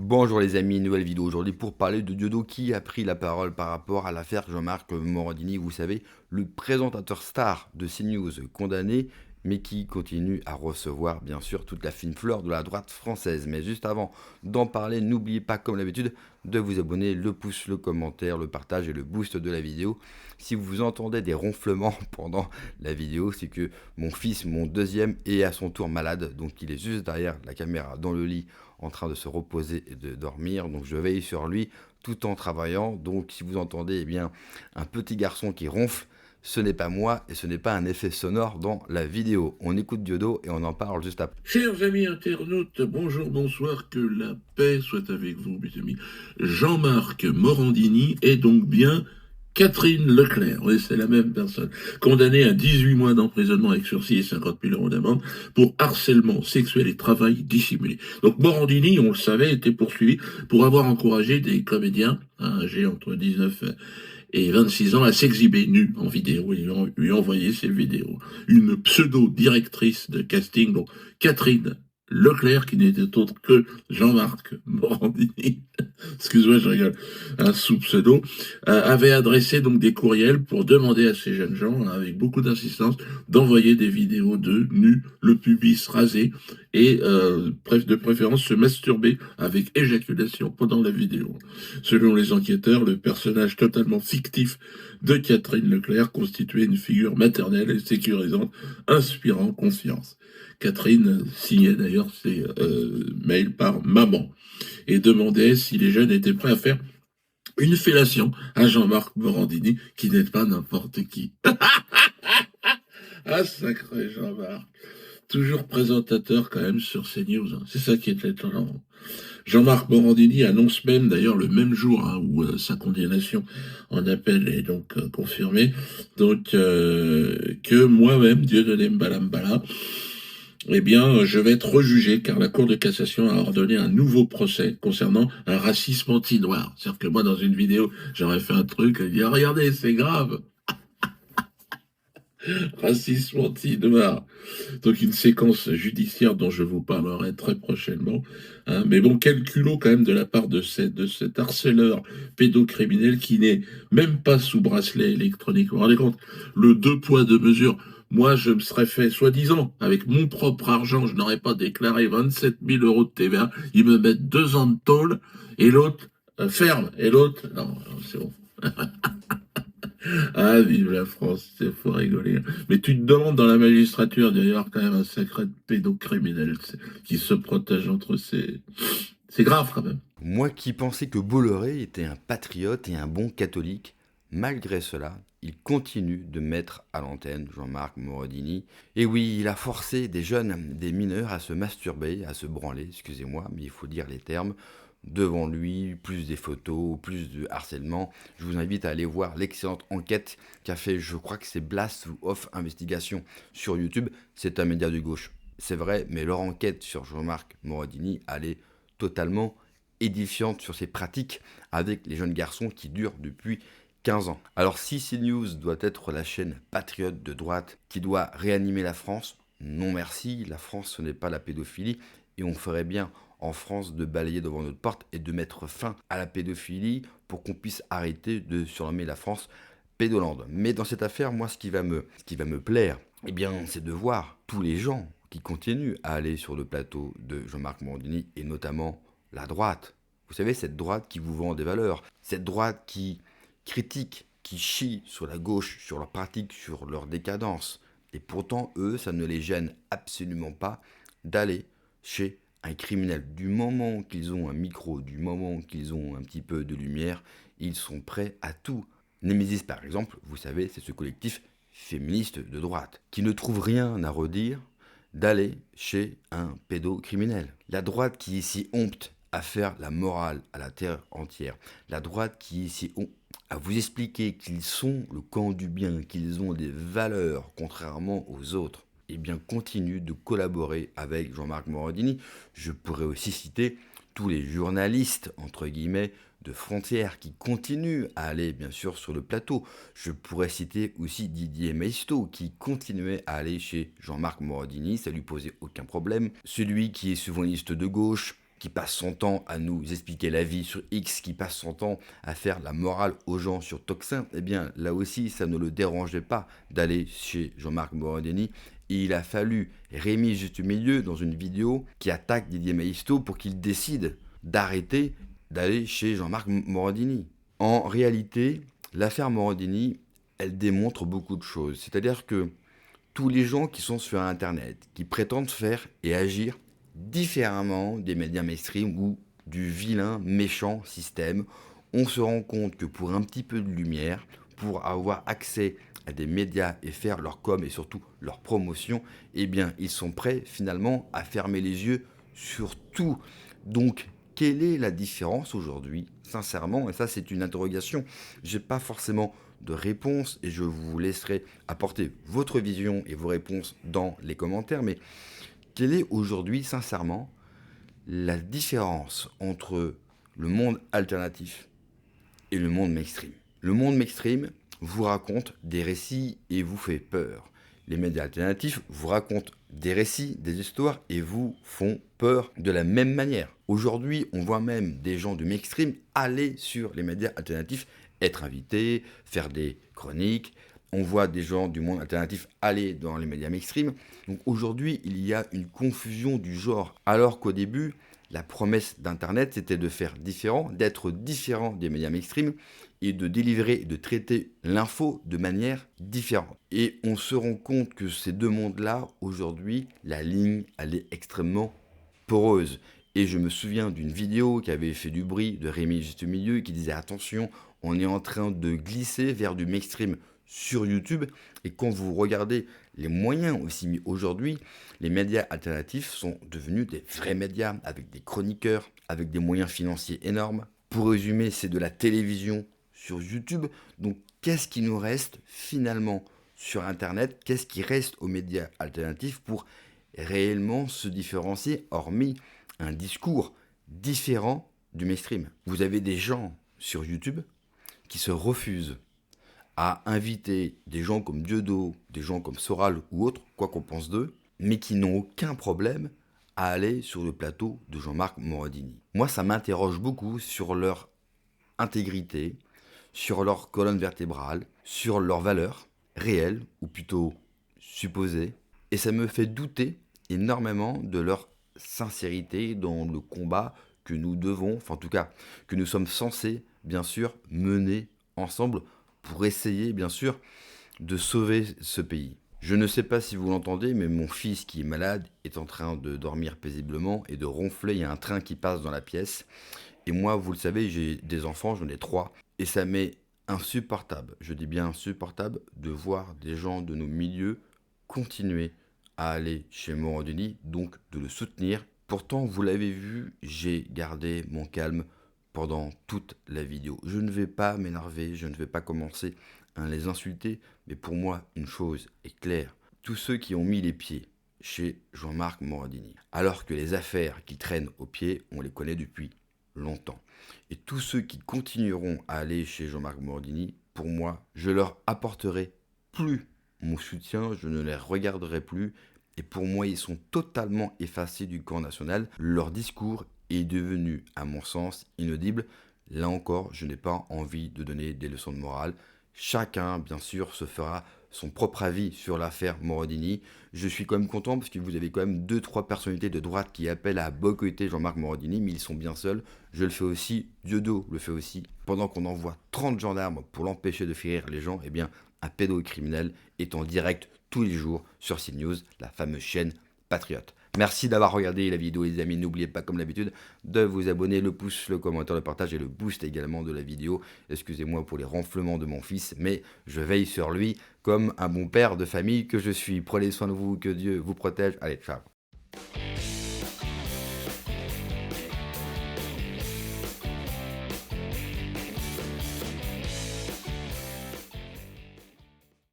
Bonjour les amis, nouvelle vidéo aujourd'hui pour parler de Diodo qui a pris la parole par rapport à l'affaire Jean-Marc Morandini, vous savez, le présentateur star de CNews condamné, mais qui continue à recevoir bien sûr toute la fine fleur de la droite française. Mais juste avant d'en parler, n'oubliez pas comme d'habitude de vous abonner, le pouce, le commentaire, le partage et le boost de la vidéo. Si vous entendez des ronflements pendant la vidéo, c'est que mon fils, mon deuxième, est à son tour malade, donc il est juste derrière la caméra dans le lit en train de se reposer et de dormir, donc je veille sur lui tout en travaillant. Donc si vous entendez un petit garçon qui ronfle, ce n'est pas moi et ce n'est pas un effet sonore dans la vidéo. On écoute Diodo et on en parle juste après. Chers amis internautes, bonjour, bonsoir, que la paix soit avec vous, mes amis. Jean-Marc Morandini est donc bien Catherine Leclerc, oui, c'est la même personne, condamnée à 18 mois d'emprisonnement avec sursis et 50 000 euros d'amende pour harcèlement sexuel et travail dissimulé. Donc Morandini, on le savait, était poursuivi pour avoir encouragé des comédiens âgés entre 19 et 26 ans à s'exhiber nus en vidéo. Ils lui ont envoyé ces vidéos. Une pseudo-directrice de casting, donc Catherine Leclerc, qui n'était autre que Jean-Marc Morandini, excuse-moi, je rigole, sous pseudo, avait adressé donc des courriels pour demander à ces jeunes gens, avec beaucoup d'insistance, d'envoyer des vidéos de nus, le pubis rasé, et de préférence se masturber avec éjaculation pendant la vidéo. Selon les enquêteurs, le personnage totalement fictif de Catherine Leclerc constituait une figure maternelle et sécurisante, inspirant confiance. Catherine signait d'ailleurs ses mails par maman et demandait si les jeunes étaient prêts à faire une fellation à Jean-Marc Morandini, qui n'est pas n'importe qui. Ah, sacré Jean-Marc. Toujours présentateur quand même sur CNews. C'est ça qui est étonnant. Jean-Marc Morandini annonce même, d'ailleurs le même jour où sa condamnation en appel est donc confirmée, donc que moi-même, Dieudonné Mbalambala, eh bien, je vais être rejugé car la Cour de cassation a ordonné un nouveau procès concernant un racisme anti-noir. C'est-à-dire que moi, dans une vidéo, j'aurais fait un truc, et dit, ah, regardez, c'est grave. Racisme anti-noir. Donc une séquence judiciaire dont je vous parlerai très prochainement. Mais bon, quel culot quand même de la part de cet harceleur pédocriminel qui n'est même pas sous bracelet électronique. Vous vous rendez compte? Le deux poids, deux mesures. Moi, je me serais fait, soi-disant, avec mon propre argent, je n'aurais pas déclaré 27 000 euros de TVA. Ils me mettent 2 ans de tôle et l'autre ferme. Et l'autre, non, c'est bon. Ah, vive la France, c'est faut rigoler. Mais tu te demandes dans la magistrature, d'ailleurs, quand même un sacré pédocriminel qui se protège entre ces... C'est grave, quand même. Moi qui pensais que Bolloré était un patriote et un bon catholique, malgré cela, il continue de mettre à l'antenne Jean-Marc Morandini. Et oui, il a forcé des jeunes, des mineurs à se masturber, à se branler, excusez-moi, mais il faut dire les termes, devant lui, plus des photos, plus de harcèlement. Je vous invite à aller voir l'excellente enquête qu'a fait, je crois que c'est Blast ou Off Investigation sur YouTube. C'est un média de gauche, c'est vrai, mais leur enquête sur Jean-Marc Morandini, elle est totalement édifiante sur ses pratiques avec les jeunes garçons qui durent depuis 15 ans. Alors si CNews doit être la chaîne patriote de droite qui doit réanimer la France, non merci, la France ce n'est pas la pédophilie et on ferait bien en France de balayer devant notre porte et de mettre fin à la pédophilie pour qu'on puisse arrêter de surnommer la France Pédolande. Mais dans cette affaire, moi ce qui va me plaire, eh bien c'est de voir tous les gens qui continuent à aller sur le plateau de Jean-Marc Morandini et notamment la droite. Vous savez, cette droite qui vous vend des valeurs, cette droite qui critique, qui chie sur la gauche, sur leurs pratiques, sur leur décadence. Et pourtant, eux, ça ne les gêne absolument pas d'aller chez un criminel. Du moment qu'ils ont un micro, du moment qu'ils ont un petit peu de lumière, ils sont prêts à tout. Némésis, par exemple, vous savez, c'est ce collectif féministe de droite qui ne trouve rien à redire d'aller chez un pédocriminel. La droite qui est si honte à faire la morale à la terre entière. La droite qui est si honte à vous expliquer qu'ils sont le camp du bien, qu'ils ont des valeurs contrairement aux autres. Eh bien, continue de collaborer avec Jean-Marc Morandini. Je pourrais aussi citer tous les journalistes, entre guillemets, de Frontières qui continuent à aller bien sûr sur le plateau. Je pourrais citer aussi Didier Maisto qui continuait à aller chez Jean-Marc Morandini, ça lui posait aucun problème. Celui qui est souverainiste de gauche, qui passe son temps à nous expliquer la vie sur X, qui passe son temps à faire la morale aux gens sur Toxin, eh bien là aussi ça ne le dérangeait pas d'aller chez Jean-Marc Morandini. Et il a fallu Rémi Justemilieu dans une vidéo qui attaque Didier Maisto pour qu'il décide d'arrêter d'aller chez Jean-Marc Morandini. En réalité, l'affaire Morandini, elle démontre beaucoup de choses. C'est-à-dire que tous les gens qui sont sur Internet, qui prétendent faire et agir différemment des médias mainstream ou du vilain, méchant système, on se rend compte que pour un petit peu de lumière, pour avoir accès à des médias et faire leur com et surtout leur promotion, eh bien, ils sont prêts finalement à fermer les yeux sur tout. Donc, quelle est la différence aujourd'hui, sincèrement? Et ça, c'est une interrogation. Je n'ai pas forcément de réponse et je vous laisserai apporter votre vision et vos réponses dans les commentaires. Mais quelle est aujourd'hui, sincèrement, la différence entre le monde alternatif et le monde mainstream? Le monde mainstream vous raconte des récits et vous fait peur. Les médias alternatifs vous racontent des récits, des histoires et vous font peur de la même manière. Aujourd'hui, on voit même des gens du mainstream aller sur les médias alternatifs, être invités, faire des chroniques. On voit des gens du monde alternatif aller dans les médias mainstream. Donc aujourd'hui, il y a une confusion du genre. Alors qu'au début, la promesse d'Internet, c'était de faire différent, d'être différent des médias mainstream et de délivrer et de traiter l'info de manière différente. Et on se rend compte que ces deux mondes-là, aujourd'hui, la ligne, elle est extrêmement poreuse. Et je me souviens d'une vidéo qui avait fait du bruit de Rémi Justemilieu qui disait attention, on est en train de glisser vers du mainstream sur YouTube. Et quand vous regardez les moyens aussi mis aujourd'hui, les médias alternatifs sont devenus des vrais médias avec des chroniqueurs, avec des moyens financiers énormes. Pour résumer, c'est de la télévision sur YouTube. Donc, qu'est-ce qui nous reste finalement sur Internet? Qu'est-ce qui reste aux médias alternatifs pour réellement se différencier, hormis un discours différent du mainstream? Vous avez des gens sur YouTube qui se refusent à inviter des gens comme Dieudo, des gens comme Soral ou autres, quoi qu'on pense d'eux, mais qui n'ont aucun problème à aller sur le plateau de Jean-Marc Morandini. Moi, ça m'interroge beaucoup sur leur intégrité, sur leur colonne vertébrale, sur leurs valeurs réelles, ou plutôt supposées, et ça me fait douter énormément de leur sincérité dans le combat que nous devons, enfin en tout cas, que nous sommes censés, bien sûr, mener ensemble pour essayer, bien sûr, de sauver ce pays. Je ne sais pas si vous l'entendez, mais mon fils qui est malade est en train de dormir paisiblement et de ronfler. Il y a un train qui passe dans la pièce. Et moi, vous le savez, j'ai des enfants, j'en ai 3. Et ça m'est insupportable, je dis bien insupportable, de voir des gens de nos milieux continuer à aller chez Morandini, donc de le soutenir. Pourtant, vous l'avez vu, j'ai gardé mon calme pendant toute la vidéo. Je ne vais pas m'énerver, je ne vais pas commencer à les insulter, mais pour moi, une chose est claire. Tous ceux qui ont mis les pieds chez Jean-Marc Morandini, alors que les affaires qui traînent aux pieds, on les connaît depuis longtemps. Et tous ceux qui continueront à aller chez Jean-Marc Morandini, pour moi, je leur apporterai plus mon soutien, je ne les regarderai plus. Et pour moi, ils sont totalement effacés du camp national. Leur discours est devenu, à mon sens, inaudible. Là encore, je n'ai pas envie de donner des leçons de morale. Chacun, bien sûr, se fera son propre avis sur l'affaire Morandini. Je suis quand même content parce que vous avez quand même 2-3 personnalités de droite qui appellent à boycotter Jean-Marc Morandini, mais ils sont bien seuls. Je le fais aussi, Dieudo le fait aussi. Pendant qu'on envoie 30 gendarmes pour l'empêcher de faire rire les gens, eh bien, un pédocriminel est en direct tous les jours sur CNews, la fameuse chaîne Patriote. Merci d'avoir regardé la vidéo les amis, n'oubliez pas comme d'habitude de vous abonner, le pouce, le commentaire, le partage et le boost également de la vidéo. Excusez-moi pour les ronflements de mon fils, mais je veille sur lui comme un bon père de famille que je suis. Prenez soin de vous, que Dieu vous protège. Allez, ciao.